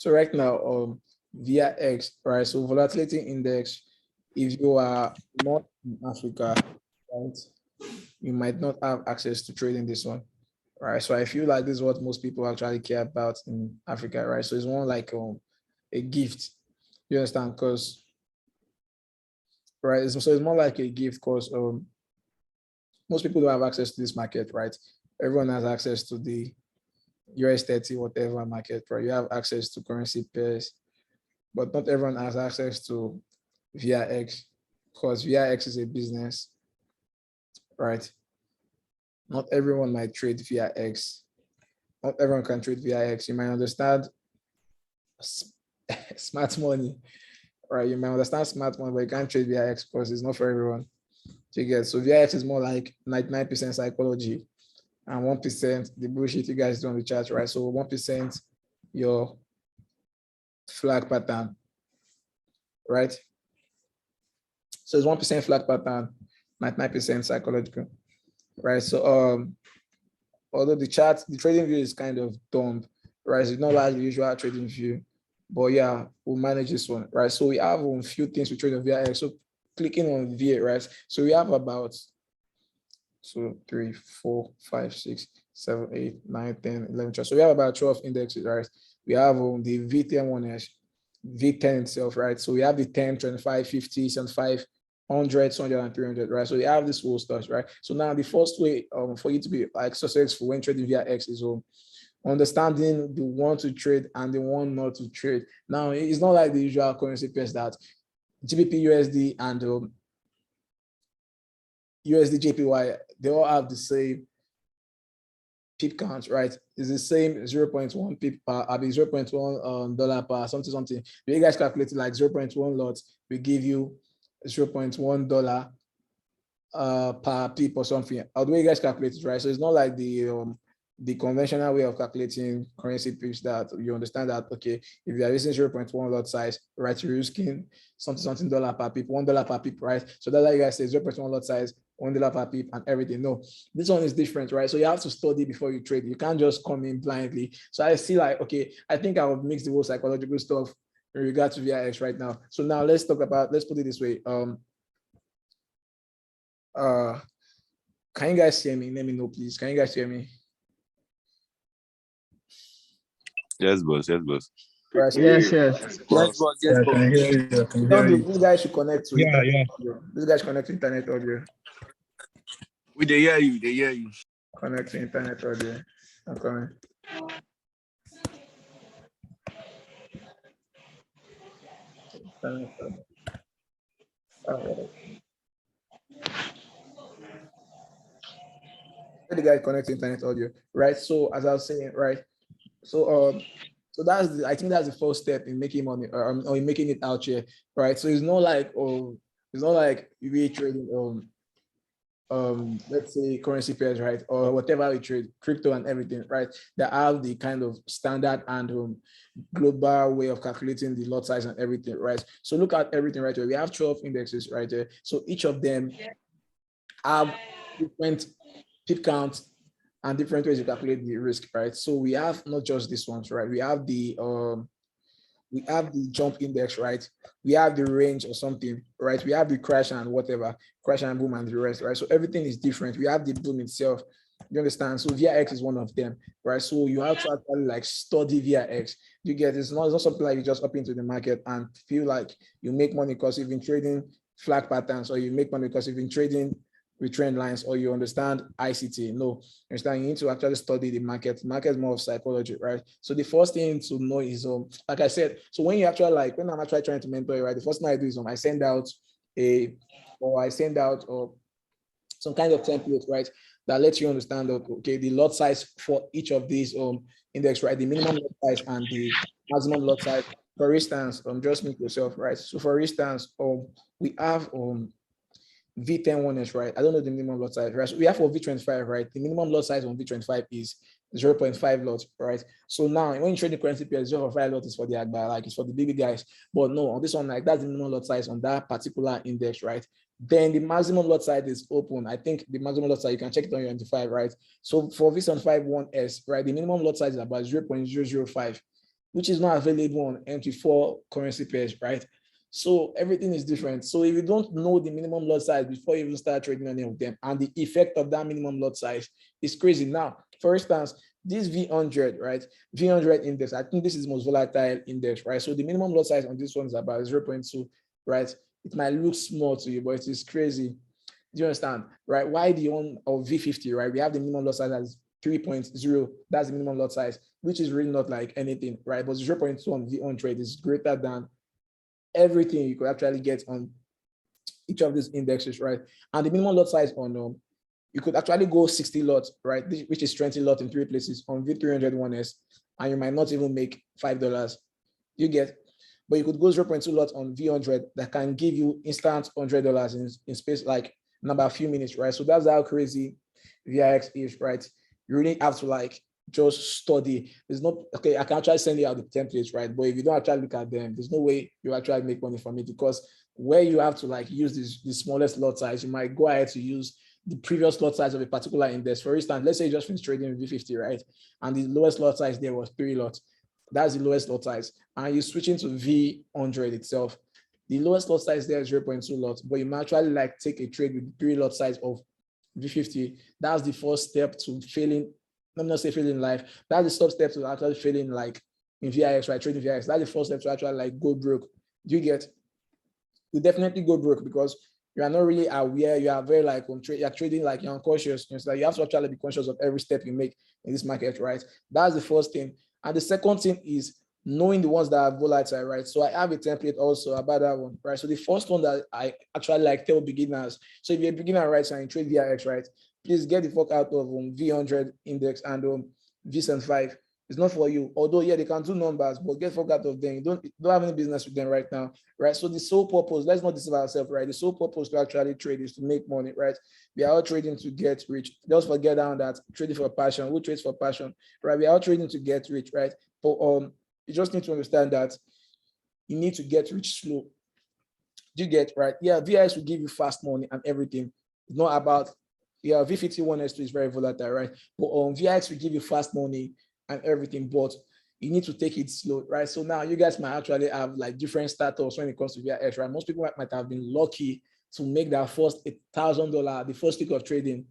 So right now, via X, right? So volatility index, if you are not in Africa, right, you might not have access to trading this one, right? So I feel like this is what most people actually care about in Africa, right? So it's more like a gift. You understand? Because right, so it's more like a gift because most people don't have access to this market, right? Everyone has access to the US 30, whatever market, right? You have access to currency pairs, but not everyone has access to VIX because VIX is a business, right? Not everyone might trade VIX. Not everyone can trade VIX. You might understand smart money, right? You might understand smart money, but you can't trade VIX because it's not for everyone. You get so VIX is more like 99% psychology and 1% the bullshit you guys do on the chart, right? So 1% your flag pattern, right? So it's 1% flag pattern, 99% psychological, right? So although the trading view is kind of dumb, right? It's not like the usual trading view, but yeah, we'll manage this one, right? So we have a few things we trade on VIX. So clicking on VIX, right? So we have about 2, 3, 4, 5, 6, 7, 8, 9, 10, 11, 12. So we have about 12 indexes, right? We have the V10 one, V10 itself, right? So we have the 10, 25, 50, 75, 100, 200, and 300, right? So we have this whole stuff, right? So now the first way for you to be like successful when trading VIX is understanding the one to trade and the one not to trade. Now, it's not like the usual currency pairs that GBP USD and USD JPY, they all have the same pip count, right? It's the same 0.1 pip per, 0.1 dollar per something. You guys calculate it like 0.1 lot, we give you $0.1 per pip or something. How do you guys calculate it, right? So it's not like the conventional way of calculating currency pips that you understand that, okay, if you are using 0.1 lot size, right, you're using something dollar per pip, $1 per pip, right? So that's why you guys say 0.1 lot size, $1 per pip and everything. No, this one is different, right? So you have to study before you trade. You can't just come in blindly. So I see like, okay, I think I will mix the whole psychological stuff in regard to VIX right now. So now let's put it this way. Can you guys hear me? Let me know, please. Can you guys hear me? Yes, boss. Yes, boss. Right, so Yes. Yes, boss. Yes, boss. I can hear you. This guy should connect to internet audio. This guy should connect to internet audio. They hear you. They hear you. Connect to internet audio. I'm coming. The guy connect to internet audio, right? So as I was saying, right? So I think that's the first step in making money or in making it out here, right? So it's not like we trading let's say currency pairs, right, or whatever we trade, crypto and everything, right, that have the kind of standard and global way of calculating the lot size and everything, right? So look at everything right here. We have 12 indexes right there. So each of them have different pip count and different ways to calculate the risk, right? So we have not just these ones, right? We have the jump index, right? We have the range or something, right? We have the crash and whatever, crash and boom and the rest, right? So everything is different. We have the boom itself. You understand? So VIX is one of them, right? So you have to actually like study VIX. You get it's not something like you just up into the market and feel like you make money because you've been trading flag patterns, or you make money because you've been trading with trend lines, or you understand ICT. No, you understand, you need to actually study the market. The market is more of psychology, right? So the first thing to know is like I said, so when I'm actually trying to mentor you, right, the first thing I do is I send out some kind of template, right, that lets you understand that, okay, the lot size for each of these index, right, the minimum lot size and the maximum lot size. For instance, just make yourself, right? So for instance, we have V10 one is, right? I don't know the minimum lot size, right? So we have for V25, right? The minimum lot size on V25 is 0.5 lots, right? So now when you trade the currency pair, 0.5 lot is for the Agba, like it's for the big guys. But no, on this one, like that's the minimum lot size on that particular index, right? Then the maximum lot size is open. I think the maximum lot size, you can check it on your 25, right? So for V25 1S, right, the minimum lot size is about 0.005. which is not available on MT4 currency pairs, right? So everything is different. So if you don't know the minimum lot size before you even start trading any of them, and the effect of that minimum lot size is crazy. Now, for instance, this V100, right? V100 index, I think this is the most volatile index, right? So the minimum lot size on this one is about 0.2, right? It might look small to you, but it is crazy. Do you understand, right? Why the one of V50, right? We have the minimum lot size as 3.0. That's the minimum lot size, which is really not like anything, right? But 0.2 on V100 is greater than everything you could actually get on each of these indexes, right? And the minimum lot size on you could actually go 60 lots, right? Which is 20 lots in 3 places on V301S, and you might not even make $5. You get, but you could go 0.2 lots on V100 that can give you instant $100 in space, like in about a few minutes, right? So that's how crazy VIX is, right? You really have to like just study. There's no, okay, I can actually send you out the templates, right? But if you don't actually look at them, there's no way you actually make money from it, because where you have to like use the smallest lot size, you might go ahead to use the previous lot size of a particular index. For instance, let's say you just finished trading with V50, right? And the lowest lot size there was 3 lots. That's the lowest lot size. And you switch into V100 itself. The lowest lot size there is 0.2 lots, but you might actually like take a trade with 3 lot size of V50. That's the first step to failing. Let me not say failing life. That's the first step to actually failing like in VIX, right? Trading VIX. That's the first step to actually like go broke. Do you get? You definitely go broke because you are not really aware. You are very like on trade. You're trading like you're unconscious. So you have to actually be conscious of every step you make in this market, right? That's the first thing. And the second thing is knowing the ones that are volatile, right? So I have a template also about that one, right? So the first one that I actually like tell beginners. So if you're a beginner, right, so you trade VIX, right, please get the fuck out of V100 index and V75. It's not for you. Although, yeah, they can do numbers, but get fuck out of them. You don't have any business with them right now, right? So the sole purpose, let's not deceive ourselves, right? The sole purpose to actually trade is to make money, right? We are all trading to get rich. Just forget down that trading for passion. Who trades for passion, right? We are all trading to get rich, right? But you just need to understand that you need to get rich slow. Do you get, right? Yeah, VIS will give you fast money and everything. It's not about, yeah, V51S2 is very volatile, right? But VIX will give you fast money and everything, but you need to take it slow, right? So now you guys might actually have like different status when it comes to VIX, right? Most people might have been lucky to make their first $1,000, the first week of trading.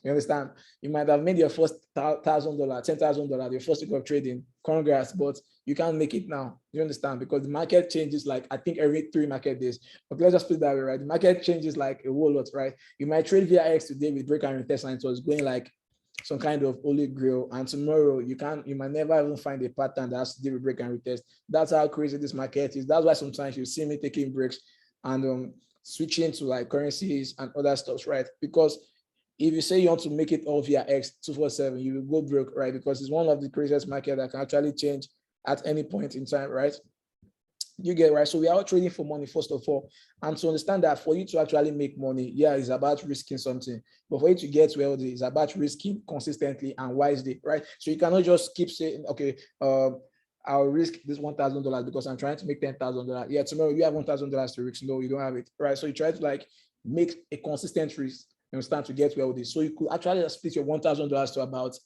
You understand? You might have made your first $1,000, $10,000, your first week of trading. Congrats, but you can't make it now. You understand? Because the market changes like I think every 3 market days. But let's just put it that way, right? The market changes like a whole lot, right? You might trade VIX today with break and retest, and it was going like some kind of holy grail, and tomorrow you might never even find a pattern that has to do with break and retest. That's how crazy this market is. That's why sometimes you see me taking breaks and switching to like currencies and other stuff, right? Because if you say you want to make it all via X 247, you will go broke, right? Because it's one of the craziest market that can actually change at any point in time, right? You get, right? So we are all trading for money, first of all. And to understand that for you to actually make money, yeah, it's about risking something. But for you to get wealthy, it's about risking consistently and wisely, right? So you cannot just keep saying, okay, I'll risk this $1,000 because I'm trying to make $10,000. Yeah, tomorrow you have $1,000 to risk. No, you don't have it, right? So you try to like make a consistent risk and start to get wealthy. So you could actually split your $1,000 to about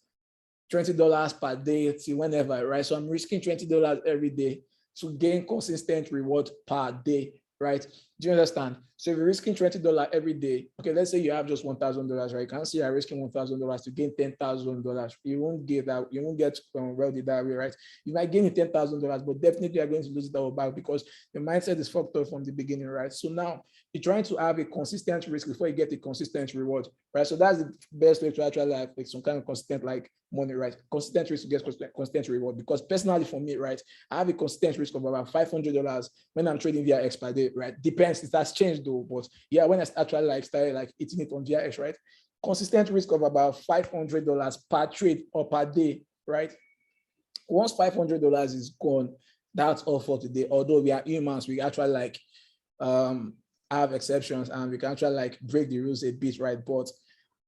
$20 per day till whenever, right? So I'm risking $20 every day to gain consistent reward per day, right? Do you understand? So if you're risking $20 every day, okay, let's say you have just $1,000, right? You can't say you're risking $1,000 to gain $10,000. You won't get that. You won't get wealthy that way, right? You might gain $10,000, but definitely you're going to lose that back because the mindset is fucked up from the beginning, right? So now you're trying to have a consistent risk before you get a consistent reward, right? So that's the best way to actually have like some kind of consistent like money, right? Consistent risk to get consistent reward. Because personally for me, right, I have a consistent risk of about $500 when I'm trading via X per day, right? Depends, it has changed though, but yeah, when I actually like started like eating it on via X, right? Consistent risk of about $500 per trade or per day, right? Once $500 is gone, that's all for today. Although we are humans, we actually like have exceptions and we can actually like break the rules a bit, right? But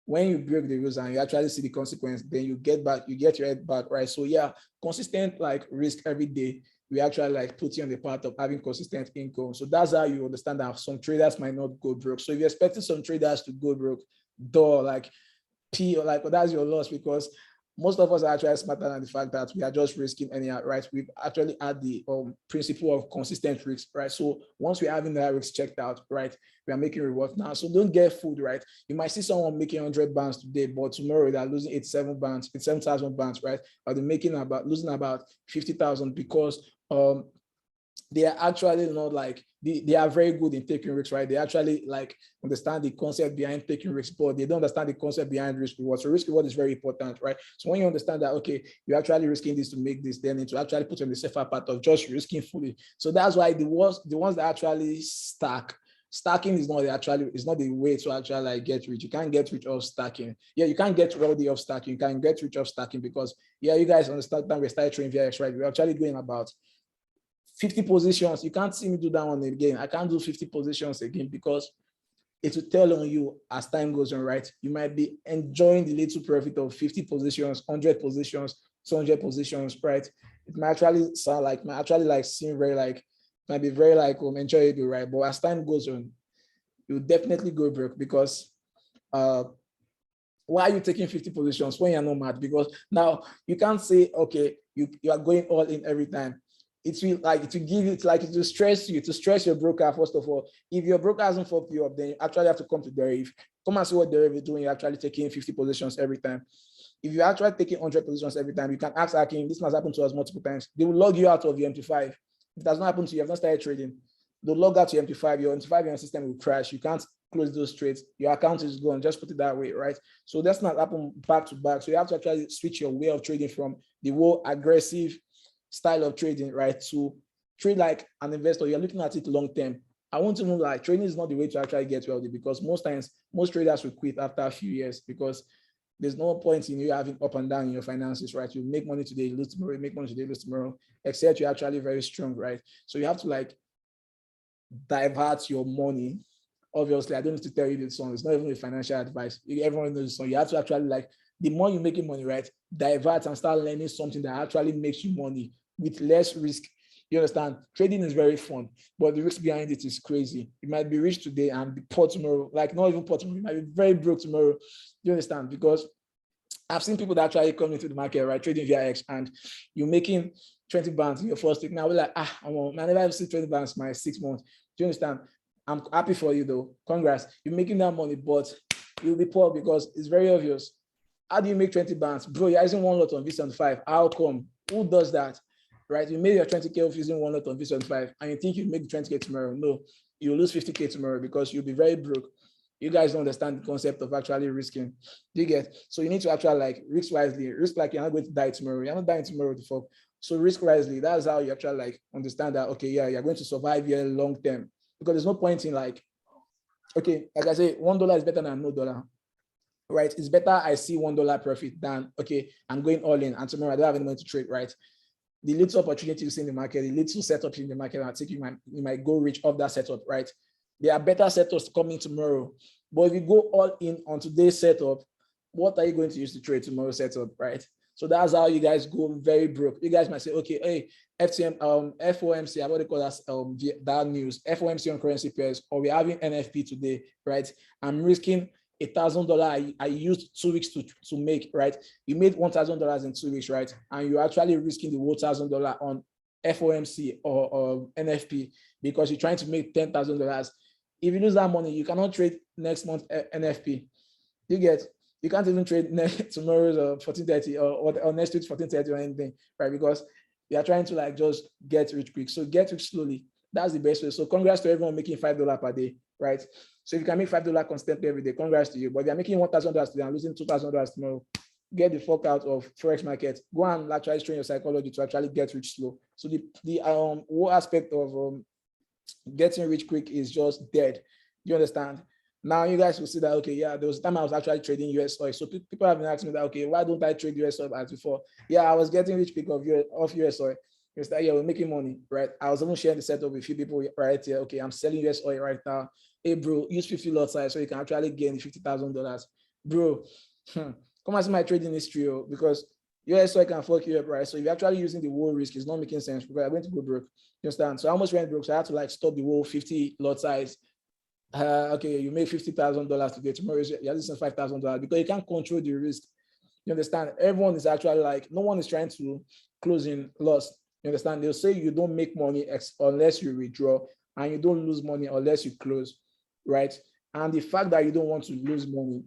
when you break the rules and you actually see the consequence, then you get your head back, right? So yeah, consistent like risk every day, we actually like put you on the path of having consistent income. So that's how you understand that some traders might not go broke. So if you're expecting some traders to go broke, like P or like, well, that's your loss because most of us are actually smarter than the fact that we are just risking anyhow, right? We've actually had the principle of consistent risk, right? So once we're having that risk checked out, right, we are making reward now. So don't get fooled, right? You might see someone making 100 bands today, but tomorrow they're losing 87,000 bands, right? Or they're losing about 50,000 because they are actually not like they are very good in taking risks, right? They actually like understand the concept behind taking risks, but they don't understand the concept behind risk reward. So risk reward is very important, right? So when you understand that, okay, you're actually risking this to make this, then it will actually put you in the safer part of just risking fully. So that's why the ones that actually stacking is not the way to actually like get rich. You can't get rich off stacking. Yeah, you can't get wealthy off stacking. You can get rich off stacking because you guys understand that we started trading VX, right? We're actually going about 50 positions. You can't see me do that one again. I can't do 50 positions again because it will tell on you as time goes on, right? You might be enjoying the little profit of 50 positions, 100 positions, 200 positions, right? It might actually sound like, seem very like, might be very like enjoyable, right? But as time goes on, you'll definitely go broke because why are you taking 50 positions when you're not mad? Because now you can't say, okay, you are going all in every time. It will stress you, to stress your broker. First of all, if your broker hasn't fucked you up, then you actually have to come to Deriv. Come and see what Deriv is doing. You're actually taking 50 positions every time. If you're actually taking 100 positions every time, you can ask Akin. This must happen to us multiple times. They will log you out of your MT5. If it does not happen to you, you have not started trading. They'll log out to your MT5. Your MT5, your system will crash. You can't close those trades. Your account is gone. Just put it that way, right? So that's not happen back to back. So you have to actually switch your way of trading from the whole aggressive style of trading, right, to trade like an investor. You're looking at it long term. I want to know, like, trading is not the way to actually get wealthy, because most times most traders will quit after a few years because there's no point in you having up and down in your finances, right? You make money today, you lose tomorrow, you make money today, lose tomorrow, except you're actually very strong, right? So you have to like divert your money. Obviously, I don't need to tell you this one. It's not even a financial advice. Everyone knows this one. You have to actually like, the more you're making money, right, divert and start learning something that actually makes you money with less risk. You understand? Trading is very fun, but the risk behind it is crazy. You might be rich today and be poor tomorrow. Like, not even poor tomorrow. You might be very broke tomorrow. You understand? Because I've seen people that actually come into the market, right, trading VIX, and you're making 20 bands in your first week. Now we're like, I never see 20 bands my 6 months. Do you understand? I'm happy for you though. Congrats. You're making that money, but you'll be poor because it's very obvious. How do you make 20 bands? Bro, you're using one lot on V75. How come? Who does that? Right? You made your 20K off using one lot on V75 and you think you make 20K tomorrow. No, you'll lose 50K tomorrow because you'll be very broke. You guys don't understand the concept of actually risking. Do you get? So you need to actually like risk wisely. Risk like you're not going to die tomorrow. You're not dying tomorrow to fuck. So risk wisely. That's how you actually like understand that, okay, yeah, you're going to survive here long term. Because there's no point in like, okay, like I say, $1 is better than no dollar. Right? It's better I see $1 profit than, okay, I'm going all in and tomorrow I don't have any money to trade, right? The little opportunity you see in the market, the little setup in the market, I think you might go rich off that setup, right? There are better setups coming tomorrow. But if you go all in on today's setup, what are you going to use to trade tomorrow's setup, right? So that's how you guys go very broke. You guys might say, okay, hey, FOMC, what they call that, that news, FOMC on currency pairs, or we're having NFP today, right? I'm risking $1,000 I used 2 weeks to make, right? You made $1,000 in 2 weeks, right? And you're actually risking the whole $1,000 on FOMC or NFP because you're trying to make $10,000. If you lose that money, you cannot trade next month NFP. You can't even trade tomorrow's 14:30 or next week's 14:30 or anything, right? Because you are trying to like just get rich quick. So get rich slowly. That's the best way. So congrats to everyone making $5 per day, right? So if you can make $5 constantly every day, congrats to you. But if you're making $1,000 today and losing $2,000 tomorrow, get the fuck out of Forex market. Go and actually train your psychology to actually get rich slow. So the whole aspect of getting rich quick is just dead. You understand? Now you guys will see that, okay, yeah, there was a time I was actually trading US oil. So people have been asking me that, okay, why don't I trade US oil as before? Yeah, I was getting rich quick off US oil. Yeah, we're making money, right? I was even sharing the setup with a few people right here. Okay, I'm selling US oil right now. Hey, bro, use 50 lot size so you can actually gain $50,000. Bro, come and see my trading history, because US oil can fuck you up, right? So if you're actually using the whole risk, it's not making sense because I'm going to go broke. You understand? So I almost went broke. So I had to like stop the whole 50 lot size. Okay, you made $50,000 today. Tomorrow you're losing $5,000 because you can't control the risk. You understand? Everyone is actually like, no one is trying to close in loss. You understand? They'll say you don't make money unless you withdraw, and you don't lose money unless you close, right? And the fact that you don't want to lose money,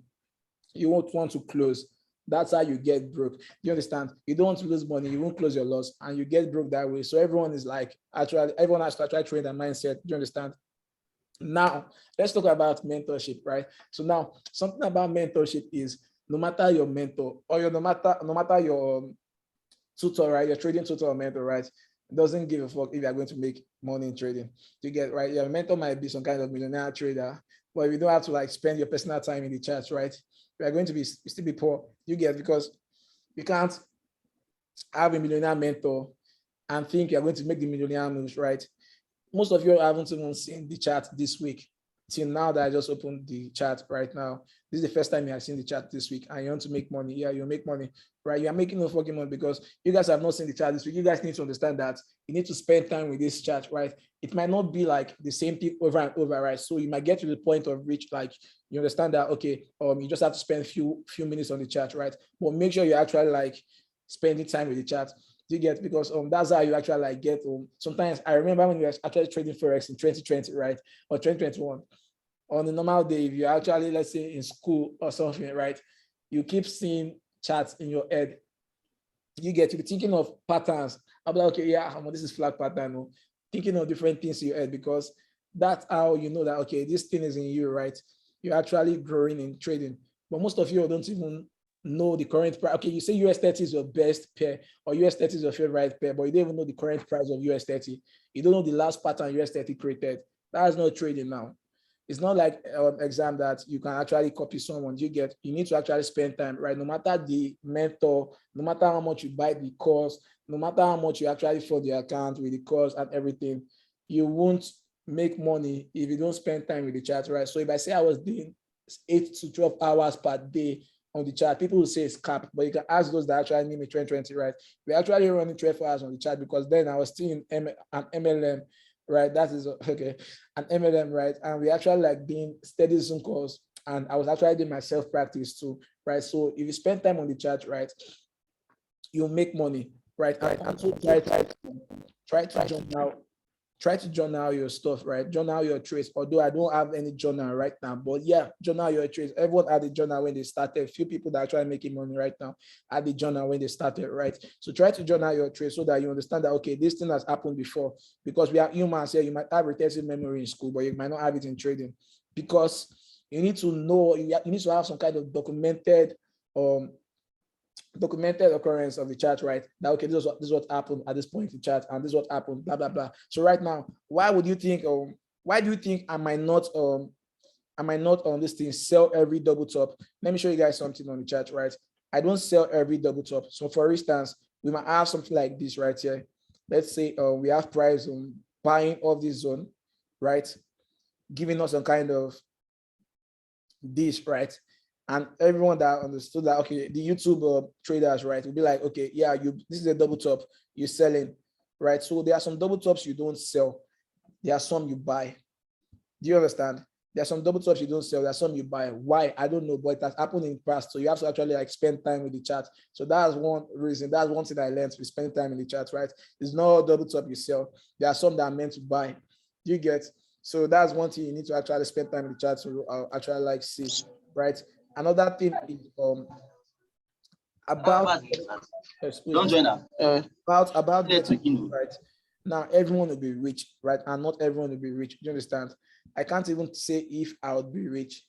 you won't want to close. That's how you get broke. You understand? You don't want to lose money, you won't close your loss, and you get broke that way. So everyone is like, actually, everyone has to try to train their mindset. Do you understand? Now, let's talk about mentorship, right? So now, something about mentorship is no matter your mentor or your no matter your tutor, right? Your trading tutor or mentor, right? Doesn't give a fuck if you're going to make money in trading. You get right. Your mentor might be some kind of millionaire trader, but if you don't have to like spend your personal time in the charts, right? You are going to be still be poor. You get, because you can't have a millionaire mentor and think you're going to make the millionaire moves, right? Most of you haven't even seen the chart this week till now that I just opened the chat right now. This is the first time you have seen the chat this week and you want to make money. Yeah, you make money, right? You are making no fucking money because you guys have not seen the chat this week. You guys need to understand that you need to spend time with this chat, right? It might not be like the same thing over and over, right? So you might get to the point of reach, like you understand that, okay, you just have to spend few minutes on the chat, right? But make sure you actually like spending time with the chat. You get, because that's how you actually like get sometimes I remember when we were actually trading forex in 2020, right, or 2021. On a normal day, if you're actually, let's say, in school or something, right, you keep seeing charts in your head. You get to be thinking of patterns. I'll be like, okay, yeah, this is flag pattern. No? Thinking of different things in your head, because that's how you know that, okay, this thing is in you, right? You're actually growing in trading. But most of you don't even know the current price. Okay, you say US30 is your best pair or US30 is your favorite pair, but you don't even know the current price of US30. You don't know the last pattern US30 created. That's not trading now. It's not like exam that you can actually copy someone. You need to actually spend time, right? No matter the mentor, no matter how much you buy the course, no matter how much you actually fill the account with the course and everything, you won't make money if you don't spend time with the chat, right? So if I say I was doing 8 to 12 hours per day on the chat, people will say it's cap, but you can ask those that actually need me 2020, right? We're actually running 12 hours on the chat because then I was still in an MLM, right? That is okay, an MLM, right? And we actually like being steady Zoom calls, and I was actually doing my self practice too, right? So if you spend time on the chat, right, you'll make money, right? And so try to journal your stuff, right? Journal your trades. Although I don't have any journal right now, but yeah, journal your trades. Everyone had a journal when they started. Few people that are trying making money right now had the journal when they started, right? So try to journal your trades so that you understand that, okay, this thing has happened before. Because we are humans here. You might have retentive memory in school, but you might not have it in trading, because you need to know, you need to have some kind of documented occurrence of the chart, right? That, okay, this is what happened at this point in the chart, and this is what happened, blah blah blah. So right now, why do you think I might not on this thing sell every double top? Let me show you guys something on the chart, right? I don't sell every double top. So for instance, we might have something like this right here. Let's say we have price on buying of this zone, right, giving us some kind of this, right? And everyone that understood that, okay, the YouTube traders, right, will be like, okay, yeah, this is a double top, you're selling, right? So there are some double tops you don't sell, there are some you buy. Do you understand? There are some double tops you don't sell, there are some you buy. Why? I don't know, but it has happened in the past. So you have to actually like spend time with the chart. So that's one reason. That's one thing I learned, to spend time in the chart, right? There's no double top you sell. There are some that are meant to buy. Do you get? So that's one thing you need to actually spend time in the chart to actually like see, right? Another thing is about Don't join her. about getting right. Now everyone will be rich, right? And not everyone will be rich. Do you understand? I can't even say if I would be rich,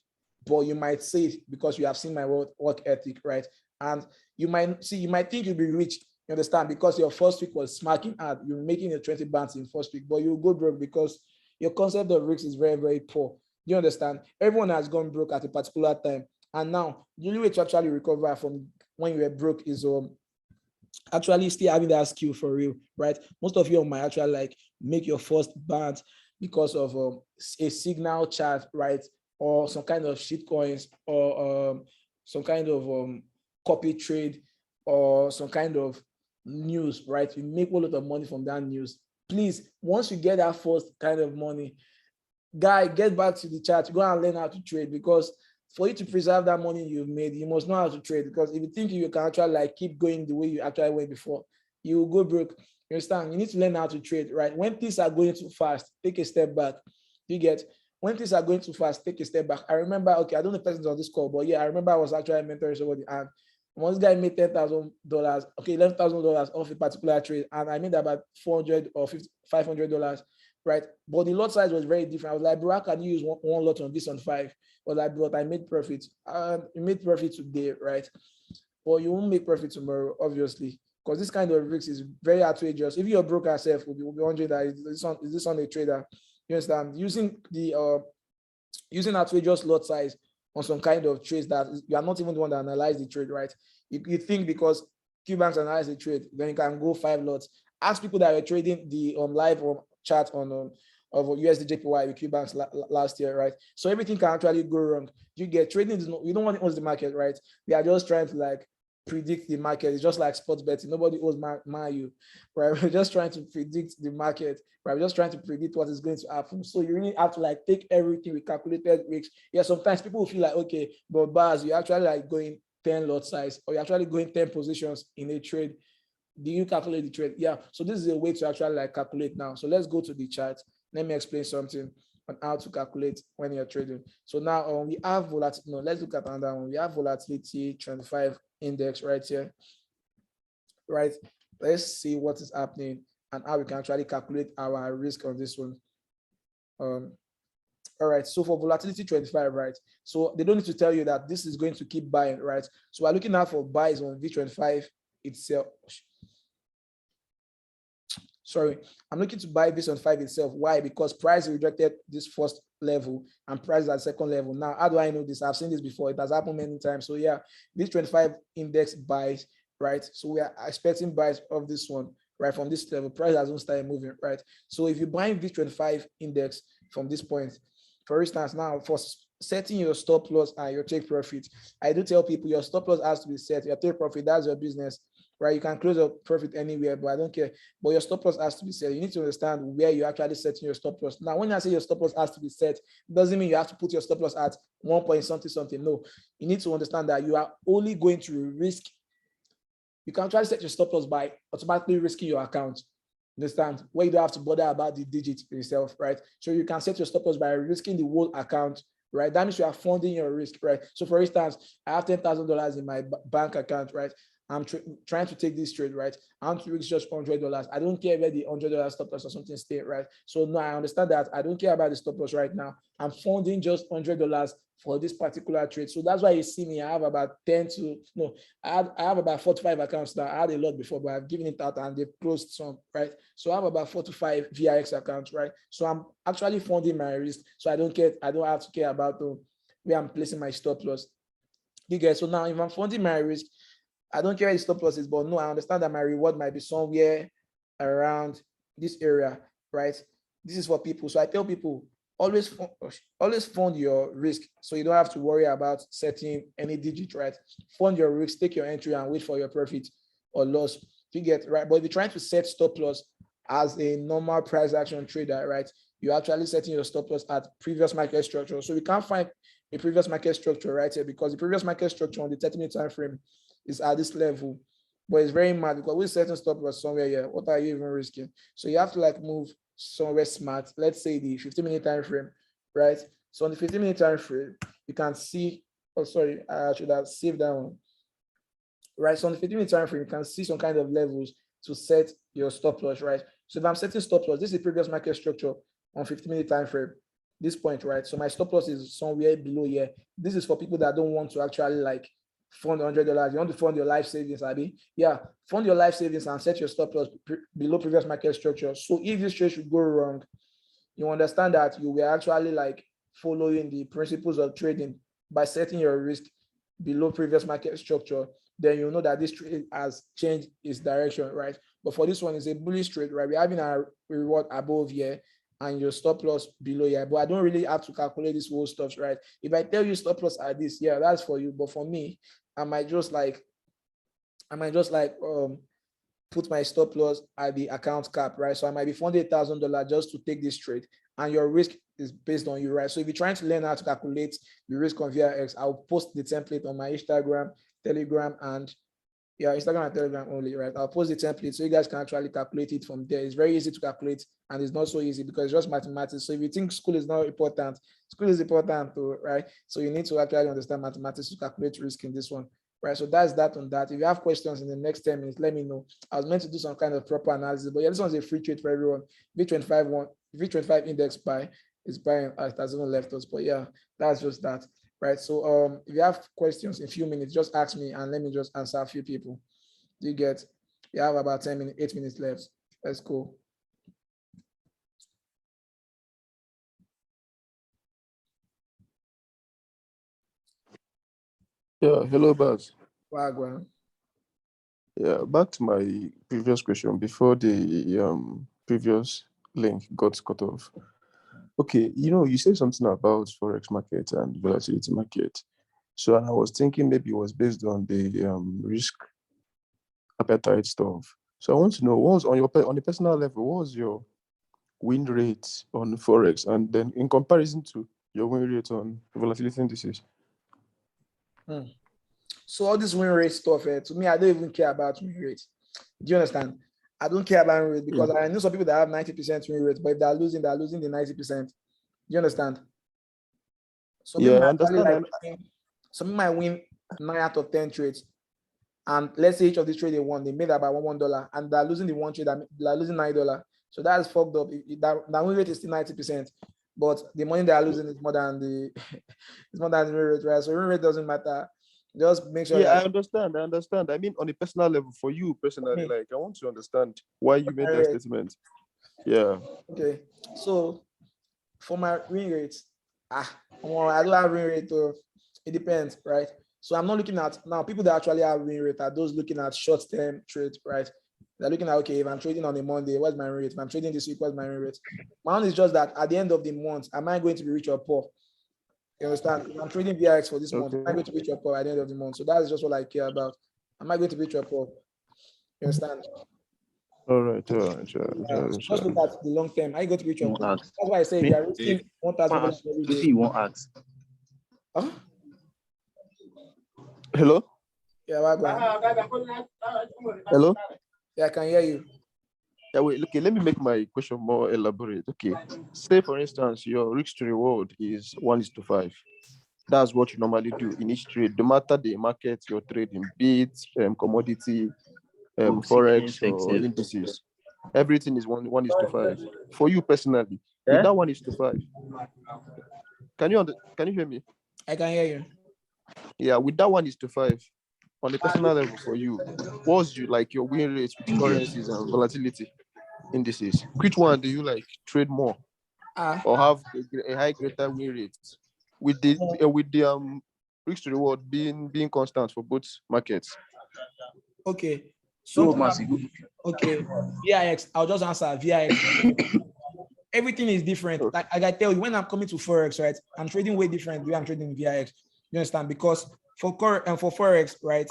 but you might say it because you have seen my work ethic, right? And you might think you'll be rich, you understand, because your first week was smacking hard, you're making your 20 bands in first week, but you'll go broke because your concept of risk is very, very poor. You understand? Everyone has gone broke at a particular time. And now the only way to actually recover from when you were broke is actually still having that skill for real, right? Most of you might actually like make your first band because of a signal chart, right? Or some kind of shit coins, or some kind of copy trade, or some kind of news, right? You make a lot of money from that news. Please, once you get that first kind of money, guy, get back to the chart, go and learn how to trade, because for you to preserve that money you've made, you must know how to trade, because if you think you can actually like keep going the way you actually went before, you will go broke. You understand? You need to learn how to trade, right? When things are going too fast, take a step back. You get, when things are going too fast, take a step back. I remember, okay, I don't know if person's on this call, but yeah, I remember I was actually mentoring somebody, and one guy made $10,000, okay, $11,000 off a particular trade, and I made about $400 or $500, right? But the lot size was very different. I was like, bro, how can you use one lot on this on 5? But like, but I made profit. You made profit today, right? But you won't make profit tomorrow, obviously, because this kind of risk is very outrageous. If you're broker yourself, will be wondering that is this on a trader? You understand? Using outrageous lot size on some kind of trades that you are not even the one that analyze the trade, right? You think because QBanks analyze the trade, then you can go 5 lots. Ask people that are trading the live chart on of USD with QBanks last year, right? So everything can actually go wrong. You get trading is not, you don't want to own the market, right? We are just trying to like predict the market. It's just like sports betting. Nobody owes you, right? We're just trying to predict the market, right? We're just trying to predict what is going to happen. So you really have to like take everything with calculated risks. Yeah, sometimes people will feel like, okay, but Baz, you're actually like going 10 lot size, or you're actually going 10 positions in a trade. Do you calculate the trade? Yeah. So this is a way to actually like calculate now. So let's go to the chart. Let me explain something on how to calculate when you're trading. So now we have volatility. No, let's look at another one. We have volatility 25 index right here. Right. Let's see what is happening and how we can actually calculate our risk on this one. All right, so for volatility 25, right? So they don't need to tell you that this is going to keep buying, right? So we're looking out for buys on V25 itself. Sorry, I'm looking to buy this on 5 itself. Why? Because price rejected this first level and price at second level. Now, how do I know this? I've seen this before. It has happened many times. So yeah, this 25 index buys, right? So we are expecting buys of this one, right? From this level, price hasn't started moving, right? So if you're buying this 25 index from this point, for instance, now for setting your stop loss and your take profit, I do tell people your stop loss has to be set. Your take profit, that's your business, right? You can close your profit anywhere, but I don't care. But your stop loss has to be set. You need to understand where you're actually setting your stop loss. Now, when I say your stop loss has to be set, it doesn't mean you have to put your stop loss at 1 point something. No, you need to understand that you are only going to risk. You can try to set your stop loss by automatically risking your account. Understand? Where you don't have to bother about the digit yourself, right? So you can set your stop loss by risking the whole account, right? That means you are funding your risk, right? So for instance, I have $10,000 in my bank account, right? I'm trying to take this trade, right? I want to risk just $100. I don't care where the $100 stop loss or something stay, right? So no, I understand that. I don't care about the stop loss right now. I'm funding just $100 for this particular trade. So that's why you see me. I have about I have about 45 accounts now. I had a lot before, but I've given it out and they've closed some, right? So I have about 4 to 5 VIX accounts, right? So I'm actually funding my risk. So I don't have to care about where I'm placing my stop loss. You get, so now if I'm funding my risk, I don't care where the stop loss is, but no, I understand that my reward might be somewhere around this area, right? This is for people. So I tell people, always fund your risk so you don't have to worry about setting any digit, right? Fund your risk, take your entry and wait for your profit or loss. You get, right? But if you're trying to set stop loss as a normal price action trader, right? You're actually setting your stop loss at previous market structure. So we can't find a previous market structure right here because the previous market structure on the 30-minute time frame is at this level, but it's very mad because we're setting stop loss somewhere here. What are you even risking? So you have to like move somewhere smart. Let's say the 15-minute time frame, right? So on the 15-minute time frame, you can see, oh, sorry, I should have saved that one, right? So on the 15-minute time frame, you can see some kind of levels to set your stop loss, right? So if I'm setting stop loss, this is the previous market structure on 15-minute time frame, this point, right? So my stop loss is somewhere below here. This is for people that don't want to actually like fund $100. You want to fund your life savings, Abby? Yeah, fund your life savings and set your stop loss below previous market structure. So if this trade should go wrong, you understand that you were actually like following the principles of trading by setting your risk below previous market structure. Then you know that this trade has changed its direction, right? But for this one, it's a bullish trade, right? We're having a reward above here and your stop loss below here. But I don't really have to calculate this whole stuff, right? If I tell you stop loss at this, yeah, that's for you. But for me, I might just like put my stop loss at the account cap, right? So I might be funding $1,000 just to take this trade. and your risk is based on you, right? So if you're trying to learn how to calculate the risk on VIX, I'll post the template on my Instagram, Telegram, and Instagram and Telegram only, right? I'll post the template so you guys can actually calculate it from there. It's very easy to calculate, and it's not so easy because it's just mathematics. So if you think school is not important, school is important too, right? So you need to actually understand mathematics to calculate risk in this one, right? So that's that on that. If you have questions in the next 10 minutes, let me know. I was meant to do some kind of proper analysis, but yeah, this one's a free trade for everyone. V25 index buy is buying, it has even left us, but yeah, that's just that. Right. So if you have questions in a few minutes, just ask me and let me just answer a few people. Do you get? You have about 10 minutes, 8 minutes left. Let's go. Yeah, hello, Baz. Wagwan. Yeah, back to my previous question before the previous link got cut off. Okay, you said something about forex market and volatility market. So I was thinking maybe it was based on the risk appetite stuff. So I want to know what was on the personal level, what was your win rate on forex, and then in comparison to your win rate on volatility indices? So all this win rate stuff, to me, I don't even care about win rate. Do you understand? I don't care about win rate because I know some people that have 90% win rate, but if they're losing the 90%. Do you understand? Some people I understand. Some people might win 9 out of 10 trades. And let's say each of these trades they won, they made about $1, and they're losing the one trade, they're losing $9. So that's fucked up. That win rate is still 90%, but the money they are losing is more than the win rate, right? So win rate doesn't matter. Just make sure. I understand. I mean, on a personal level, for you personally, like I want to understand why you made that statement. Yeah. Okay. So for my win rate, I don't have win rate. It depends, right? So I'm not looking at now people that actually have win rate are those looking at short-term trades, right? They're looking at, okay, if I'm trading on a Monday, what's my win rate? If I'm trading this week, what's my win rate? My own is just that at the end of the month, am I going to be rich or poor? You understand? If I'm trading VIX for this month, am I going to be rich or poor at the end of the month? So that's just what I care about. Am I going to be rich or poor? You understand? All right. Just look at the long term. Are you going to be rich or poor? That's why I say if you are risking $1,000 every day. You won't ask. Huh? Hello? Yeah, Hello? Yeah, I can hear you. Yeah, wait, okay, let me make my question more elaborate. Okay. Say, for instance, your risk to reward is 1:5. That's what you normally do in each trade, no matter the market you're trading, be it commodity, forex, or indices. Everything is 1:5. For you personally, with that 1:5, can you hear me? I can hear you. Yeah, with that 1:5, on a personal level for you, what's your win rate with currencies and volatility indices? Which one do you trade more or have a high greater win rate with the risk to reward being constant for both markets? Okay. Okay. VIX, I'll just answer VIX. Everything is different. Like I tell you, when I'm coming to Forex, right, I'm trading way different the way I'm trading VIX. You understand? Because for Forex, right?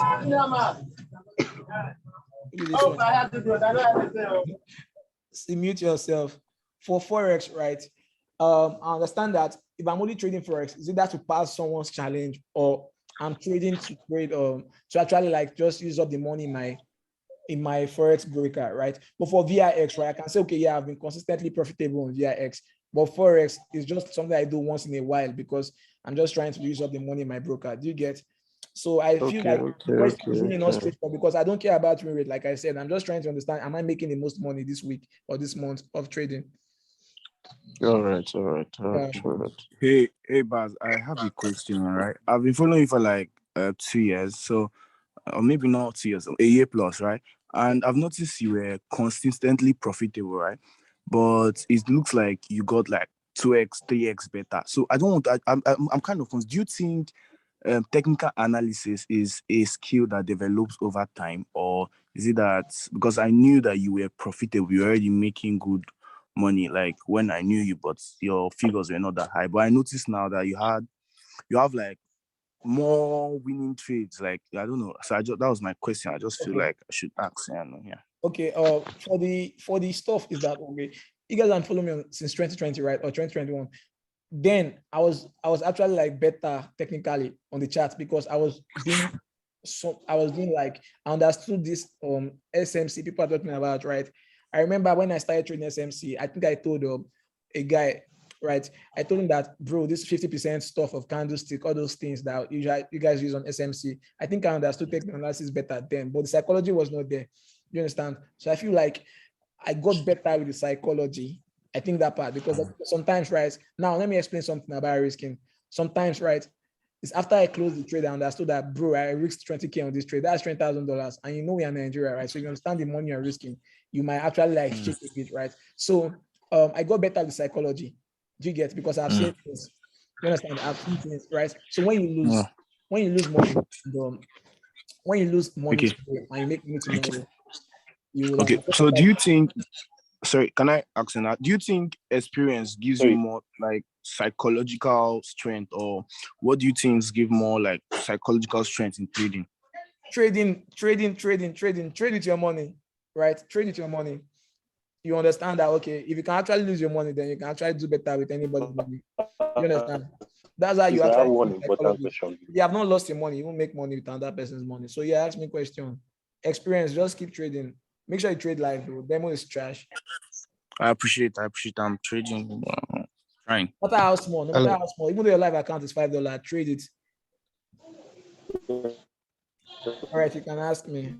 Mute yourself. For Forex, right? I understand that if I'm only trading Forex, is it that to pass someone's challenge, or I'm trading to trade to actually just use up the money in my Forex broker, right? But for VIX, right, I can say, okay, yeah, I've been consistently profitable on VIX, but Forex is just something I do once in a while because I'm just trying to use up the money in my broker. Do you get? So I feel the question is really not straightforward because I don't care about win rate. Like I said, I'm just trying to understand, am I making the most money this week or this month of trading? All right. Hey, Baz, I have a question, all right? I've been following you for 2 years, so or maybe not 2 years, a year plus, right? And I've noticed you were consistently profitable, right? But it looks like you got 2x, 3x better. So I don't want. I'm kind of confused. Do you think technical analysis is a skill that develops over time, or is it that because I knew that you were profitable, you're already making good money when I knew you, but your figures were not that high? But I noticed now that you have more winning trades. I don't know. So that was my question. I just feel like I should ask. Yeah. Okay. For the stuff is that okay. you guys aren't following me since 2020, right? Or 2021. Then I was actually like better technically on the chart because I was doing like, I understood this SMC people are talking about, right? I remember when I started trading SMC, I think I told a guy, right? I told him that, bro, this 50% stuff of candlestick, all those things that you guys use on SMC, I think I understood technical analysis better then, but the psychology was not there. You understand? So I feel like I got better with the psychology. I think that part, because sometimes, right? Now, let me explain something about risking. Sometimes, right? It's after I closed the trade, I understood that, bro, I risked 20K on this trade. That's $20,000. And you know, we are in Nigeria, right? So you understand the money you're risking. You might actually like shake a bit, right? So I got better with psychology. Do you get? Because I've seen things. You understand? I've seen things, right? So when you lose money, when you lose money today and you make money tomorrow, you will Okay. So do you think? Sorry, can I ask you that? Do you think experience gives you more like psychological strength, or what do you think give more like psychological strength in trading? Trade with your money, right? Trade with your money. You understand that, okay, if you can actually lose your money, then you can actually do better with anybody's money. You understand? That's how you actually. One important question. You have not lost your money. You won't make money with another person's money. So yeah, ask me a question. Experience, just keep trading. Make sure you trade live, bro. Demo is trash. I appreciate. I'm trading. Trying. No matter how small, even though your live account is $5, trade it. All right, you can ask me.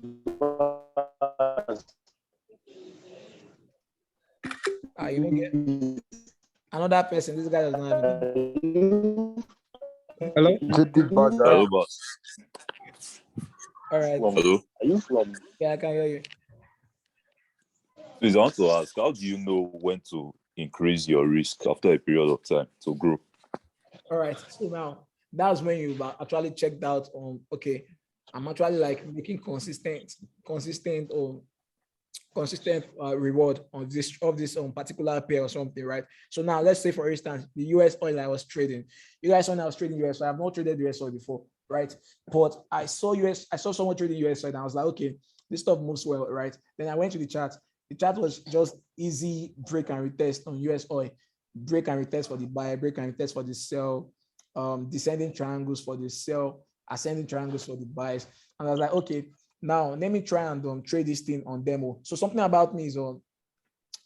You don't get another person. This guy does not have it. Hello? Hello, boss. All right. Hello. Are you from? Yeah, I can hear you. Please, I want to ask, how do you know when to increase your risk after a period of time to grow? All right. So now that's when you actually checked out on, okay, I'm actually like making consistent reward on this particular pair or something, right? So now let's say, for instance, the US oil I was trading. You guys saw I was trading US oil. I have not traded US oil before, right? But I saw someone trading US oil and I was like, okay, this stuff moves well, right? Then I went to the chart. The chart was just easy break and retest on US oil. Break and retest for the buy, break and retest for the sell, descending triangles for the sell, ascending triangles for the buys. And I was like, okay, now let me try and trade this thing on demo. So something about me is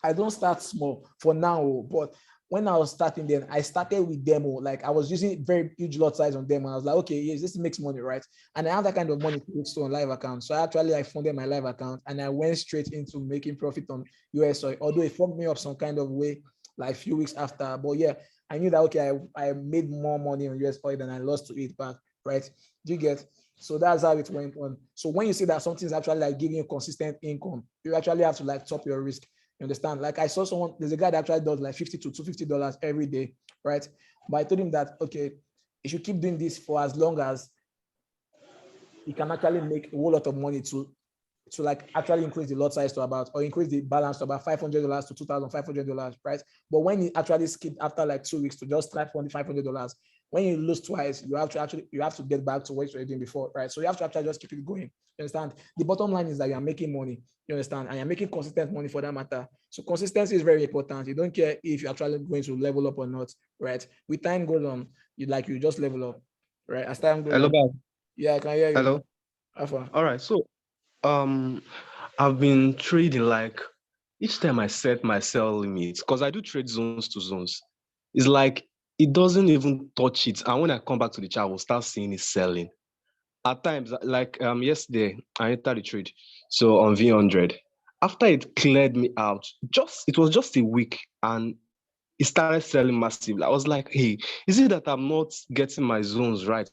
I don't start small for now, but when I was starting, then I started with demo. Like I was using very huge lot size on demo. I was like, okay, yes, this makes money, right? And I have that kind of money to put on live account. So I actually funded my live account and I went straight into making profit on US oil. Although it fucked me up some kind of way, like a few weeks after. But yeah, I knew that, okay, I made more money on US oil than I lost to it back, right? Do you get? So that's how it went on. So when you see that something's actually like giving you consistent income, you actually have to like top your risk. You understand? Like I saw someone, there's a guy that actually does like $50 to $250 every day, right? But I told him that, okay, you should keep doing this for as long as you can actually make a whole lot of money to like actually increase the lot size to about, or increase the balance to about $500 to $2,500, right? But when you actually skip after like 2 weeks to just try $500, when you lose twice, you have to get back to what you were doing before, right? So you have to actually just keep it going. You understand? The bottom line is that you are making money. You understand? And you're making consistent money for that matter. So consistency is very important. You don't care if you're actually going to level up or not, right? With time goes on, you just level up, right? As time goes on. Bob. Yeah, I can hear you. Hello. Alpha. All right. So, I've been trading like each time I set my sell limits, because I do trade zones to zones. It's like it doesn't even touch it. And when I come back to the chart, I will start seeing it selling. At times, like yesterday, I entered the trade. So on V100, after it cleared me out, it was just a week and it started selling massively. I was like, hey, is it that I'm not getting my zones right